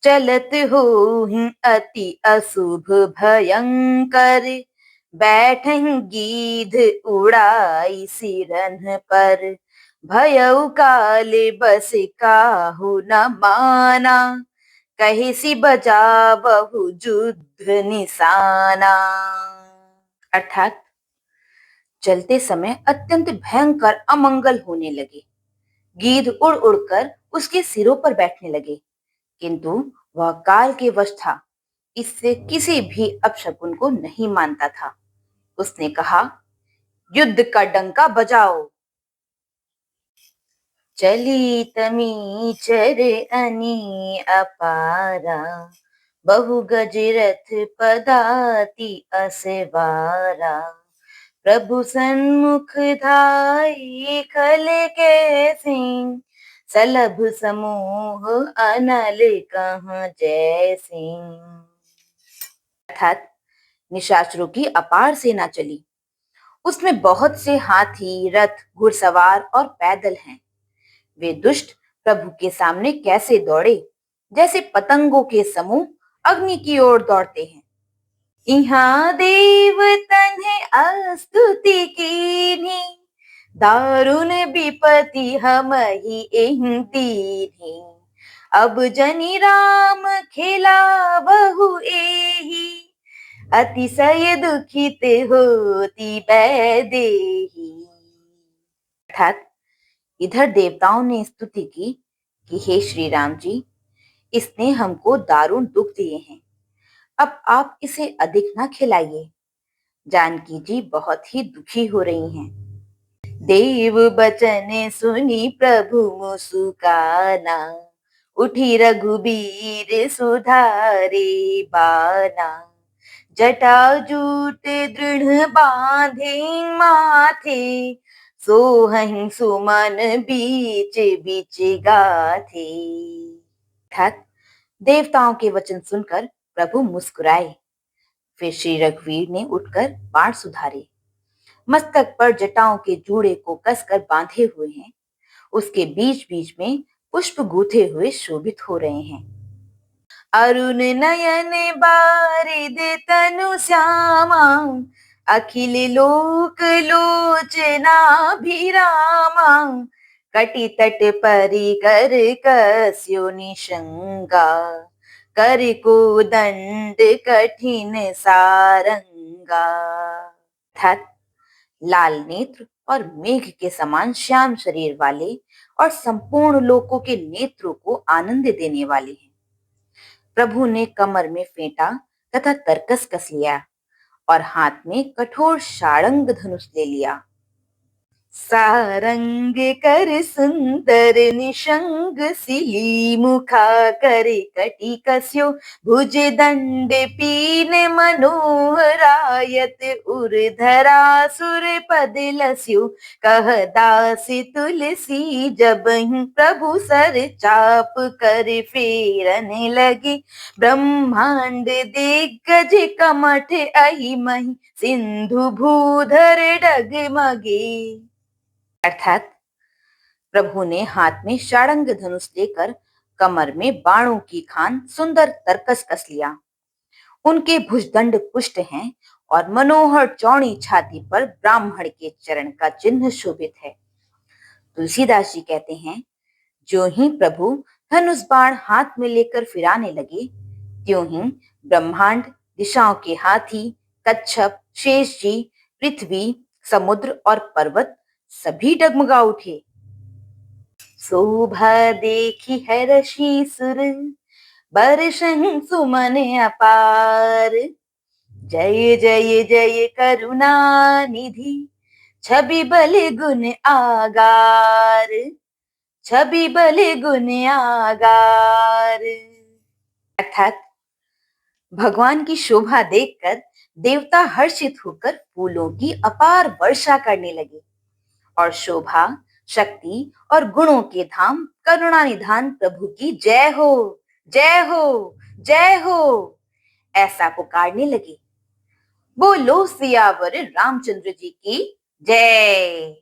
चलत हो अति अशुभ भयंकर, बैठं गीध उड़ाई सिरन पर। भयउ काल बस काहू न माना, कहि सी बजा बहु युद्ध निशाना। अर्थात चलते समय अत्यंत भयंकर अमंगल होने लगे। गीध उड़ उड़कर उसके सिरों पर बैठने लगे, किंतु वह काल के वश था, इससे किसी भी अपशकुन को नहीं मानता था। उसने कहा, युद्ध का डंका बजाओ। चली तमी चर अनी अपारा, बहु गज रथ पदाति असवारा। प्रभु सन्मुख धाई खल के सिंह, सलभ समूह अनल कहाँ जय सिंह। अर्थात निशाचरों की अपार सेना चली। उसमें बहुत से हाथी, रथ, घुड़सवार और पैदल हैं। वे दुष्ट प्रभु के सामने कैसे दौड़े, जैसे पतंगों के समूह अग्नि की ओर दौड़ते हैं। इहाँ देव तन्हे स्तुति कीन्ही, दारुण विपति हमहि एहि दीन्ही। अब जनि राम खिलावहु एहि, अतिशय दुखित होती बैदेही। अर्थात इधर देवताओं ने स्तुति की कि हे श्री राम जी, इसने हमको दारुण दुख दिए हैं, अब आप इसे अधिक ना खिलाइए। जानकी जी बहुत ही दुखी हो रही हैं। देव बचन सुनी प्रभु मुस्काना, उठी रघुबीर सुधारे बाना। जटा जूट दृढ़ बांधे माथे, सोहं सुमन बीच बीच गाथे। अर्थात देवताओं के वचन सुनकर प्रभु मुस्कुराए। फिर श्री रघुवीर ने उठकर बाण सुधारे। मस्तक पर जटाओं के जूड़े को कसकर बांधे हुए हैं। उसके बीच बीच में पुष्प गूथे हुए शोभित हो रहे हैं। अरुण नयन बारिद तनु श्यामा, अखिल लोक लोचना भिरामा। कटि तट परि कर कस्यो निशंगा, कर को दंड कठिन सारंगा। अर्थात लाल नेत्र और मेघ के समान श्याम शरीर वाले और संपूर्ण लोकों के नेत्रों को आनंद देने वाले हैं। प्रभु ने कमर में फेंटा तथा तरकस कस लिया और हाथ में कठोर शारंग धनुष ले लिया। सारंग कर सुंदर निशंग सिली, मुखा कर कटि कस्यो भुज दंड पीन मनोहरायत। उर्धरा सुर पद लस्यो, कह दासी तुलसी। जबहि प्रभु सर चाप कर फेरन लगे, ब्रह्मांड दिग्गज कमठ अहि महि। सिंधु भूधर डगमगे। अर्थात प्रभु ने हाथ में शारंग धनुष लेकर कमर में बाणों की खान सुंदर तरकस कस लिया। उनके भुजदंड पुष्ट हैं और मनोहर चौड़ी छाती पर ब्राह्मण के चरण का चिन्ह शोभित है। तुलसीदास जी कहते हैं, जो ही प्रभु धनुष बाण हाथ में लेकर फिराने लगे, त्यों ही ब्रह्मांड, दिशाओं के हाथी, कच्छप, शेष जी, पृथ्वी, समुद्र और पर्वत सभी डगमगा उठे। शोभा देखी हर्षि सुर, बरसहिं सुमन अपार। जय जय जय करुणा निधि, छवि बल गुण आगार। छवि बल गुण आगार। अर्थात भगवान की शोभा देखकर देवता हर्षित होकर फूलों की अपार वर्षा करने लगे और शोभा, शक्ति और गुणों के धाम करुणा निधान प्रभु की जय हो, जय हो, जय हो ऐसा पुकारने लगे। बोलो सियावर रामचंद्र जी की जय।